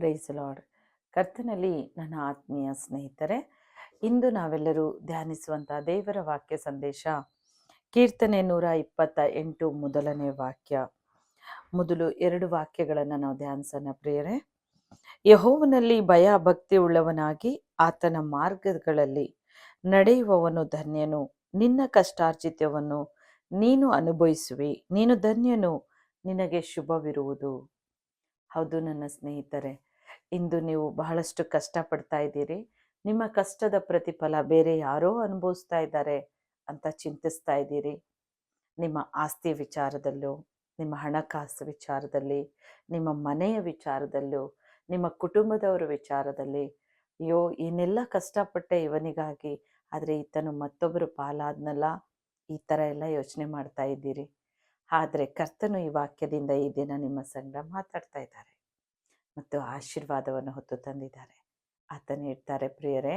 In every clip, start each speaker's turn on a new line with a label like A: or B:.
A: Price lord. ಕರ್ತನಲ್ಲಿ ನನ್ನ ಆತ್ಮೀಯ ಸ್ನೇಹಿತರೆ, ಇಂದು ನಾವೆಲ್ಲರೂ ಧ್ಯಾನಿಸುವಂಥ ದೇವರ ವಾಕ್ಯ ಸಂದೇಶ ಕೀರ್ತನೆ 128 ಮೊದಲನೇ ವಾಕ್ಯ. ಮೊದಲು 2 ವಾಕ್ಯಗಳನ್ನು ನಾವು ಧ್ಯಾನಿಸೋಣ ಪ್ರಿಯರೇ. ಯೆಹೋವನಲ್ಲಿ ಭಯ ಭಕ್ತಿ ಉಳ್ಳವನಾಗಿ ಆತನ ಮಾರ್ಗಗಳಲ್ಲಿ ನಡೆಯುವವನು ಧನ್ಯನು. ನಿನ್ನ ಕಷ್ಟಾರ್ಜಿತವನ್ನು ನೀನು ಅನುಭವಿಸುವಿ, ನೀನು ಧನ್ಯನು, ನಿನಗೆ ಶುಭವಿರುವುದು. ಹೌದು ನನ್ನ ಸ್ನೇಹಿತರೆ, ಇಂದು ನೀವು ಬಹಳಷ್ಟು ಕಷ್ಟಪಡ್ತಾ ಇದ್ದೀರಿ. ನಿಮ್ಮ ಕಷ್ಟದ ಪ್ರತಿಫಲ ಬೇರೆ ಯಾರೋ ಅನುಭವಿಸ್ತಾ ಇದ್ದಾರೆ ಅಂತ ಚಿಂತಿಸ್ತಾ ಇದ್ದೀರಿ. ನಿಮ್ಮ ಆಸ್ತಿ ವಿಚಾರದಲ್ಲೂ, ನಿಮ್ಮ ಹಣಕಾಸು ವಿಚಾರದಲ್ಲಿ, ನಿಮ್ಮ ಮನೆಯ ವಿಚಾರದಲ್ಲೂ, ನಿಮ್ಮ ಕುಟುಂಬದವರ ವಿಚಾರದಲ್ಲಿ, ಅಯ್ಯೋ ಏನೆಲ್ಲ ಕಷ್ಟಪಟ್ಟೆ ಇವನಿಗಾಗಿ, ಆದರೆ ಈತನು ಮತ್ತೊಬ್ಬರು ಪಾಲಾದ್ನಲ್ಲ, ಈ ಥರ ಎಲ್ಲ ಯೋಚನೆ ಮಾಡ್ತಾ ಇದ್ದೀರಿ. ಆದರೆ ಕರ್ತನು ಈ ವಾಕ್ಯದಿಂದ ಈ ದಿನ ನಿಮ್ಮ ಸಂಗಡ ಮಾತಾಡ್ತಾ ಇದ್ದಾರೆ ಮತ್ತು ಆಶೀರ್ವಾದವನ್ನು ಹೊತ್ತು ತಂದಿದ್ದಾರೆ. ಆತನು ಹೇಳ್ತಾರೆ, ಪ್ರಿಯರೇ,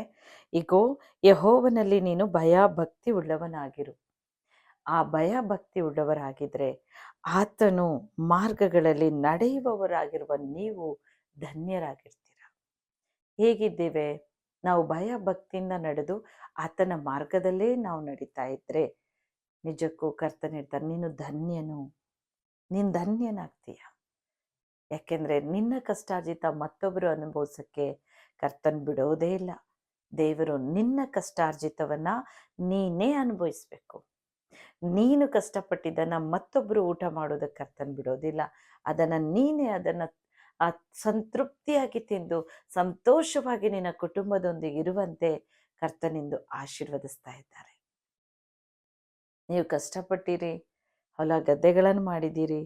A: ಈಗೋ ಯೆಹೋವನಲ್ಲಿ ನೀನು ಭಯ ಭಕ್ತಿ ಉಳ್ಳವನಾಗಿರು. ಆ ಭಯ ಭಕ್ತಿ ಉಳ್ಳವರಾಗಿದ್ದರೆ ಆತನು ಮಾರ್ಗಗಳಲ್ಲಿ ನಡೆಯುವವರಾಗಿರುವ ನೀವು ಧನ್ಯರಾಗಿರ್ತೀರ. ಹೇಗಿದ್ದೇವೆ? ನಾವು ಭಯ ಭಕ್ತಿಯಿಂದ ನಡೆದು ಆತನ ಮಾರ್ಗದಲ್ಲೇ ನಾವು ನಡೀತಾ ಇದ್ರೆ ನಿಜಕ್ಕೂ ಕರ್ತನ ಹೇಳ್ತಾರೆ, ನೀನು ಧನ್ಯನು, ನೀನು ಧನ್ಯನಾಗ್ತೀಯ. ಯಾಕೆಂದರೆ ನಿನ್ನ ಕಷ್ಟಾರ್ಜಿತ ಮತ್ತೊಬ್ಬರು ಅನುಭವಿಸೋಕ್ಕೆ ಕರ್ತನ್ ಬಿಡೋದೇ ಇಲ್ಲ. ದೇವರು ನಿನ್ನ ಕಷ್ಟಾರ್ಜಿತವನ್ನು ನೀನೇ ಅನುಭವಿಸ್ಬೇಕು. ನೀನು ಕಷ್ಟಪಟ್ಟಿದ್ದನ್ನು ಮತ್ತೊಬ್ಬರು ಊಟ ಮಾಡೋದಕ್ಕೆ ಕರ್ತನ್ ಬಿಡೋದಿಲ್ಲ. ಅದನ್ನು ನೀನೇ ಸಂತೃಪ್ತಿಯಾಗಿ ತಿಂದು ಸಂತೋಷವಾಗಿ ನಿನ್ನ ಕುಟುಂಬದೊಂದಿಗೆ ಇರುವಂತೆ ಕರ್ತನಿಂದು ಆಶೀರ್ವದಿಸ್ತಾ ಇದ್ದಾರೆ. ನೀವು ಕಷ್ಟಪಟ್ಟಿರಿ, ಹೊಲ ಗದ್ದೆಗಳನ್ನು ಮಾಡಿದ್ದೀರಿ,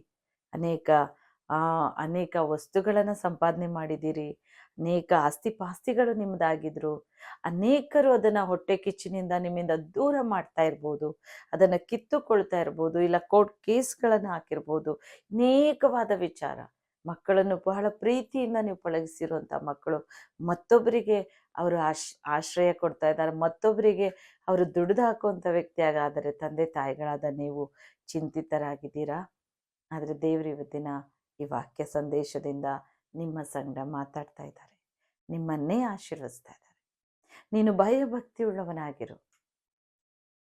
A: ಅನೇಕ ವಸ್ತುಗಳನ್ನು ಸಂಪಾದನೆ ಮಾಡಿದ್ದೀರಿ, ಅನೇಕ ಆಸ್ತಿ ಪಾಸ್ತಿಗಳು ನಿಮ್ಮದಾಗಿದ್ರು. ಅನೇಕರು ಅದನ್ನು ಹೊಟ್ಟೆ ಕಿಚ್ಚಿನಿಂದ ನಿಮ್ಮಿಂದ ದೂರ ಮಾಡ್ತಾ ಇರ್ಬೋದು, ಅದನ್ನು ಕಿತ್ತುಕೊಳ್ತಾ ಇರ್ಬೋದು, ಇಲ್ಲ ಕೋರ್ಟ್ ಕೇಸ್ಗಳನ್ನು ಹಾಕಿರ್ಬೋದು. ಅನೇಕವಾದ ವಿಚಾರ. ಮಕ್ಕಳನ್ನು ಬಹಳ ಪ್ರೀತಿಯಿಂದ ನೀವು ಪಳಗಿಸಿರುವಂಥ ಮಕ್ಕಳು ಮತ್ತೊಬ್ಬರಿಗೆ ಅವರು ಆಶ್ರಯ ಕೊಡ್ತಾ ಇದ್ದಾರೆ, ಮತ್ತೊಬ್ಬರಿಗೆ ಅವರು ದುಡಿದು ಹಾಕುವಂಥ ವ್ಯಕ್ತಿಯಾಗಾದರೆ ತಂದೆ ತಾಯಿಗಳಾದ ನೀವು ಚಿಂತಿತರಾಗಿದ್ದೀರಾ. ಆದರೆ ದೇವರು ಇವತ್ತಿನ ಈ ವಾಕ್ಯ ಸಂದೇಶದಿಂದ ನಿಮ್ಮ ಸಂಗಡ ಮಾತಾಡ್ತಾ ಇದ್ದಾರೆ, ನಿಮ್ಮನ್ನೇ ಆಶೀರ್ವದಿಸ್ತಾ ಇದ್ದಾರೆ. ನೀನು ಭಯಭಕ್ತಿ ಉಳ್ಳವನಾಗಿರು.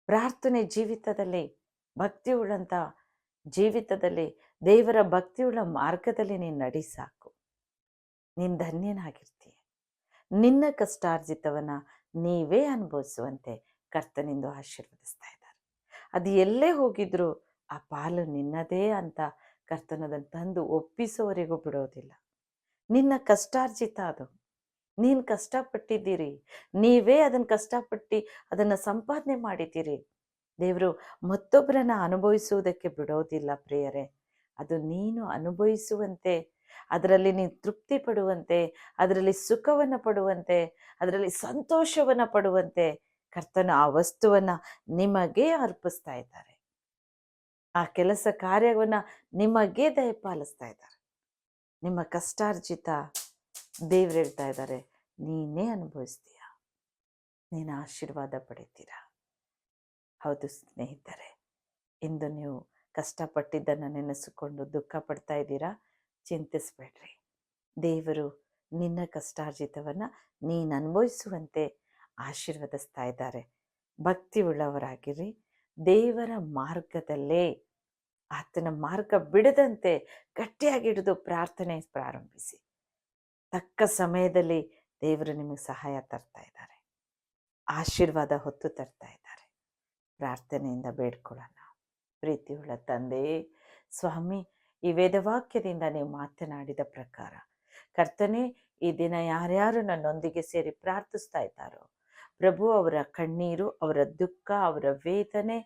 A: ಪ್ರಾರ್ಥನೆ ಜೀವಿತದಲ್ಲಿ, ಭಕ್ತಿ ಉಳ್ಳಂಥ ಜೀವಿತದಲ್ಲಿ, ದೇವರ ಭಕ್ತಿಯುಳ್ಳ ಮಾರ್ಗದಲ್ಲಿ ನೀನು ನಡಿ ಸಾಕು. ನೀನು ಧನ್ಯನಾಗಿರ್ತೀಯ. ನಿನ್ನ ಕಷ್ಟಾರ್ಜಿತವನ್ನು ನೀವೇ ಅನುಭವಿಸುವಂತೆ ಕರ್ತನಿಂದ ಆಶೀರ್ವದಿಸ್ತಾ ಇದ್ದಾರೆ. ಅದು ಎಲ್ಲೇ ಹೋಗಿದ್ರು ಆ ಪಾಲು ನಿನ್ನದೇ ಅಂತ ಕರ್ತನದನ್ನು ತಂದು ಒಪ್ಪಿಸೋವರೆಗೂ ಬಿಡೋದಿಲ್ಲ. ನಿನ್ನ ಕಷ್ಟಾರ್ಜಿತ ಅದು. ನೀನು ಕಷ್ಟಪಟ್ಟಿದ್ದೀರಿ, ನೀವೇ ಅದನ್ನು ಕಷ್ಟಪಟ್ಟು ಅದನ್ನು ಸಂಪಾದನೆ ಮಾಡಿದ್ದೀರಿ. ದೇವರು ಮತ್ತೊಬ್ಬರನ್ನು ಅನುಭವಿಸುವುದಕ್ಕೆ ಬಿಡೋದಿಲ್ಲ ಪ್ರಿಯರೇ. ಅದು ನೀನು ಅನುಭವಿಸುವಂತೆ, ಅದರಲ್ಲಿ ನೀನು ತೃಪ್ತಿ ಪಡುವಂತೆ, ಅದರಲ್ಲಿ ಸುಖವನ್ನು ಪಡುವಂತೆ, ಅದರಲ್ಲಿ ಸಂತೋಷವನ್ನು ಪಡುವಂತೆ ಕರ್ತನ ಆ ವಸ್ತುವನ್ನು ನಿಮಗೇ ಅರ್ಪಿಸ್ತಾ ಇದ್ದಾರೆ. ಆ ಕೆಲಸ ಕಾರ್ಯವನ್ನು ನಿಮಗೇ ದಯಪಾಲಿಸ್ತಾ ಇದ್ದಾರೆ. ನಿಮ್ಮ ಕಷ್ಟಾರ್ಜಿತ ದೇವ್ರು ಹೇಳ್ತಾ ಇದ್ದಾರೆ, ನೀನೇ ಅನುಭವಿಸ್ತೀಯ, ನೀನು ಆಶೀರ್ವಾದ ಪಡಿತೀರ. ಹೌದು ಸ್ನೇಹಿತರೆ, ಇಂದು ನೀವು ಕಷ್ಟಪಟ್ಟಿದ್ದನ್ನು ನೆನೆಸಿಕೊಂಡು ದುಃಖ ಪಡ್ತಾ ಇದ್ದೀರಾ? ಚಿಂತಿಸ್ಬೇಡ್ರಿ. ದೇವರು ನಿನ್ನ ಕಷ್ಟಾರ್ಜಿತವನ್ನು ನೀನು ಅನುಭವಿಸುವಂತೆ ಆಶೀರ್ವದಿಸ್ತಾ ಇದ್ದಾರೆ. ಭಕ್ತಿ ಉಳ್ಳವರಾಗಿರಿ. ದೇವರ ಮಾರ್ಗದಲ್ಲೇ, ಆತನ ಮಾರ್ಗ ಬಿಡದಂತೆ ಗಟ್ಟಿಯಾಗಿ ಹಿಡಿದು ಪ್ರಾರ್ಥನೆ ಪ್ರಾರಂಭಿಸಿ. ತಕ್ಕ ಸಮಯದಲ್ಲಿ ದೇವರು ನಿಮಗೆ ಸಹಾಯ ತರ್ತಾ ಇದ್ದಾರೆ, ಆಶೀರ್ವಾದ ಹೊತ್ತು ತರ್ತಾ ಇದ್ದಾರೆ. ಪ್ರಾರ್ಥನೆಯಿಂದ ಬೇಡ್ಕೊಳ್ಳೋಣ. ಪ್ರೀತಿಯುಳ್ಳ ತಂದೆ ಸ್ವಾಮಿ, ಈ ವೇದವಾಕ್ಯದಿಂದ ನೀವು ಮಾತನಾಡಿದ ಪ್ರಕಾರ ಕರ್ತನೆ, ಈ ದಿನ ಯಾರ್ಯಾರು ನನ್ನೊಂದಿಗೆ ಸೇರಿ ಪ್ರಾರ್ಥಿಸ್ತಾ ಇದ್ದಾರೋ ಪ್ರಭು, ಅವರ ಕಣ್ಣೀರು, ಅವರ ದುಃಖ, ಅವರ ವೇದನೆ,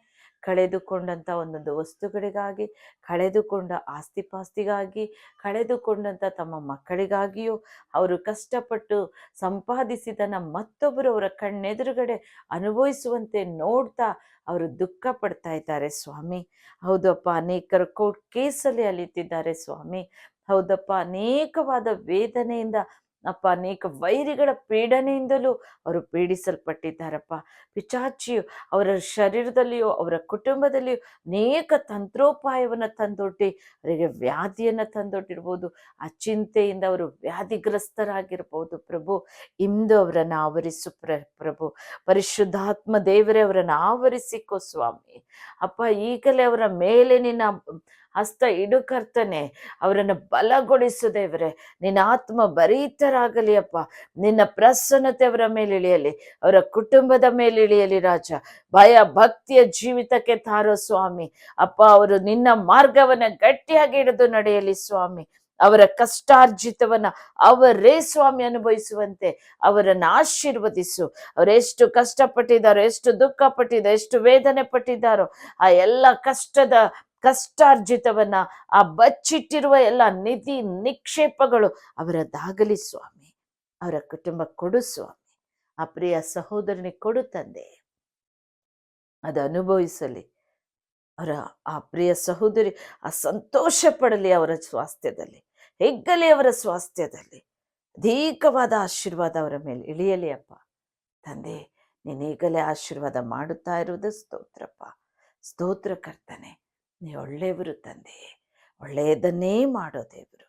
A: ಕಳೆದುಕೊಂಡಂಥ ಒಂದೊಂದು ವಸ್ತುಗಳಿಗಾಗಿ, ಕಳೆದುಕೊಂಡ ಆಸ್ತಿಪಾಸ್ತಿಗಾಗಿ, ಕಳೆದುಕೊಂಡಂಥ ತಮ್ಮ ಮಕ್ಕಳಿಗಾಗಿಯೂ ಅವರು ಕಷ್ಟಪಟ್ಟು ಸಂಪಾದಿಸಿದನ್ನು ಮತ್ತೊಬ್ಬರು ಅವರ ಕಣ್ಣೆದುರುಗಡೆ ಅನುಭವಿಸುವಂತೆ ನೋಡ್ತಾ ಅವರು ದುಃಖ ಪಡ್ತಾ ಇದ್ದಾರೆ ಸ್ವಾಮಿ. ಹೌದಪ್ಪ, ಅನೇಕರು ಕೋರ್ಟ್ ಕೇಸಲ್ಲಿ ಅಲಿತಿದ್ದಾರೆ ಸ್ವಾಮಿ. ಹೌದಪ್ಪ, ಅನೇಕವಾದ ವೇದನೆಯಿಂದ ಅಪ್ಪ ಅನೇಕ ವೈರಿಗಳ ಪೀಡನೆಯಿಂದಲೂ ಅವರು ಪೀಡಿಸಲ್ಪಟ್ಟಿದ್ದಾರಪ್ಪ. ಪಿಚಾಚಿಯು ಅವರ ಶರೀರದಲ್ಲಿಯೂ ಅವರ ಕುಟುಂಬದಲ್ಲಿಯೂ ಅನೇಕ ತಂತ್ರೋಪಾಯವನ್ನು ತಂದೊಡ್ಡಿ ಅವರಿಗೆ ವ್ಯಾಧಿಯನ್ನು ತಂದೊಡ್ಡಿರ್ಬೋದು. ಆ ಚಿಂತೆಯಿಂದ ಅವರು ವ್ಯಾಧಿಗ್ರಸ್ತರಾಗಿರ್ಬೋದು ಪ್ರಭು. ಇಂದು ಅವರನ್ನು ಆವರಿಸು ಪ್ರಭು. ಪರಿಶುದ್ಧಾತ್ಮ ದೇವರೇ ಅವರನ್ನು ಆವರಿಸಿಕೋ ಸ್ವಾಮಿ. ಅಪ್ಪ ಈಗಲೇ ಅವರ ಮೇಲೆ ನಿನ್ನ ಹಸ್ತ ಇಡು ಕರ್ತನೆ. ಅವರನ್ನು ಬಲಗೊಳಿಸು ದೇವರೇ. ನಿನ್ನ ಆತ್ಮ ಭರಿತರಾಗಲಿ ಅಪ್ಪ. ನಿನ್ನ ಪ್ರಸನ್ನತೆ ಅವರ ಮೇಲೆ ಇಳಿಯಲಿ, ಅವರ ಕುಟುಂಬದ ಮೇಲೆ ಇಳಿಯಲಿ ರಾಜ. ಭಯ ಭಕ್ತಿಯ ಜೀವಿತಕ್ಕೆ ತಾರೋ ಸ್ವಾಮಿ. ಅಪ್ಪ ಅವರು ನಿನ್ನ ಮಾರ್ಗವನ್ನ ಗಟ್ಟಿಯಾಗಿ ಹಿಡಿದು ನಡೆಯಲಿ ಸ್ವಾಮಿ. ಅವರ ಕಷ್ಟಾರ್ಜಿತವನ್ನ ಅವರೇ ಸ್ವಾಮಿ ಅನುಭವಿಸುವಂತೆ ಅವರನ್ನು ಆಶೀರ್ವದಿಸು. ಅವರೆಷ್ಟು ಕಷ್ಟಪಟ್ಟಿದ್ದಾರೋ, ಎಷ್ಟು ದುಃಖ ಪಟ್ಟಿದ್ದಾರೋ, ಎಷ್ಟು ವೇದನೆ ಪಟ್ಟಿದ್ದಾರೋ, ಆ ಎಲ್ಲ ಕಷ್ಟಾರ್ಜಿತವನ್ನ, ಆ ಬಚ್ಚಿಟ್ಟಿರುವ ಎಲ್ಲ ನಿಧಿ ನಿಕ್ಷೇಪಗಳು ಅವರದ್ದಾಗಲಿ ಸ್ವಾಮಿ. ಅವರ ಕುಟುಂಬ ಕೊಡು ಸ್ವಾಮಿ. ಆ ಪ್ರಿಯ ಸಹೋದರನಿಗೆ ಕೊಡು ತಂದೆ, ಅದು ಅನುಭವಿಸಲಿ. ಅವರ ಆ ಪ್ರಿಯ ಸಹೋದರಿ ಆ ಸಂತೋಷ ಪಡಲಿ ಅವರ ಸ್ವಾಸ್ಥ್ಯದಲ್ಲಿ, ಹೆಗ್ಗಲಿ ಅವರ ಸ್ವಾಸ್ಥ್ಯದಲ್ಲಿ. ಅಧಿಕವಾದ ಆಶೀರ್ವಾದ ಅವರ ಮೇಲೆ ಇಳಿಯಲಿ ಅಪ್ಪ. ತಂದೆ, ನೀನೀಗಲೇ ಆಶೀರ್ವಾದ ಮಾಡುತ್ತಾ ಇರುವುದು ಸ್ತೋತ್ರಪ್ಪ. ಸ್ತೋತ್ರ ಕರ್ತನೆ. ನೀ ಒಳ್ಳೆಯವರು ತಂದೆ, ಒಳ್ಳೆಯದನ್ನೇ ಮಾಡೋ ದೇವರು.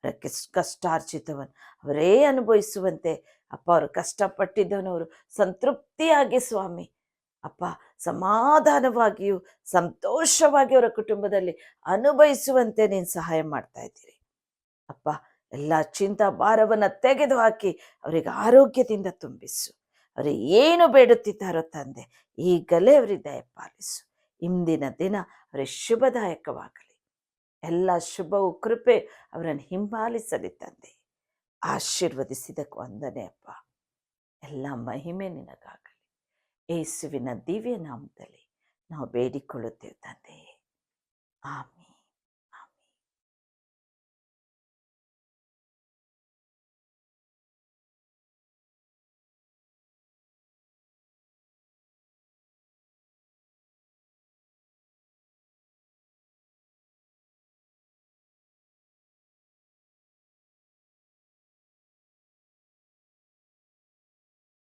A: ಅವರ ಕಷ್ಟಾರ್ಜಿತವನ್ನು ಅವರೇ ಅನುಭವಿಸುವಂತೆ ಅಪ್ಪ. ಅವರು ಕಷ್ಟಪಟ್ಟಿದ್ದವನವರು ಸಂತೃಪ್ತಿಯಾಗಿ ಸ್ವಾಮಿ ಅಪ್ಪ ಸಮಾಧಾನವಾಗಿಯೂ ಸಂತೋಷವಾಗಿ ಅವರ ಕುಟುಂಬದಲ್ಲಿ ಅನುಭವಿಸುವಂತೆ ನೀನು ಸಹಾಯ ಮಾಡ್ತಾ ಇದ್ದೀರಿ ಅಪ್ಪ. ಎಲ್ಲ ಚಿಂತಾ ಭಾರವನ್ನು ತೆಗೆದು ಹಾಕಿ ಅವರಿಗೆ ಆರೋಗ್ಯದಿಂದ ತುಂಬಿಸು. ಅವರಿಗೆ ಏನು ಬೇಡುತ್ತಿದ್ದಾರೋ ತಂದೆ, ಈಗಲೇ ಅವರಿಗೆ ದಯಪಾಲಿಸು. ಇಂದಿನ ದಿನ ಅವರಿಗೆ ಶುಭದಾಯಕವಾಗಲಿ. ಎಲ್ಲ ಶುಭವು ಕೃಪೆ ಅವರನ್ನು ಹಿಂಬಾಲಿಸಲಿ ತಂದೆ. ಆಶೀರ್ವದಿಸಿದಕ್ಕೆ ವಂದನೆ ಅಪ್ಪ. ಎಲ್ಲ ಮಹಿಮೆ ನಿನಗಾಗಲಿ. ಯೇಸುವಿನ ದಿವ್ಯ ನಾಮದಲ್ಲಿ ನಾವು ಬೇಡಿಕೊಳ್ಳುತ್ತೇವೆ ತಂದೆ. ಆಮೆನ್.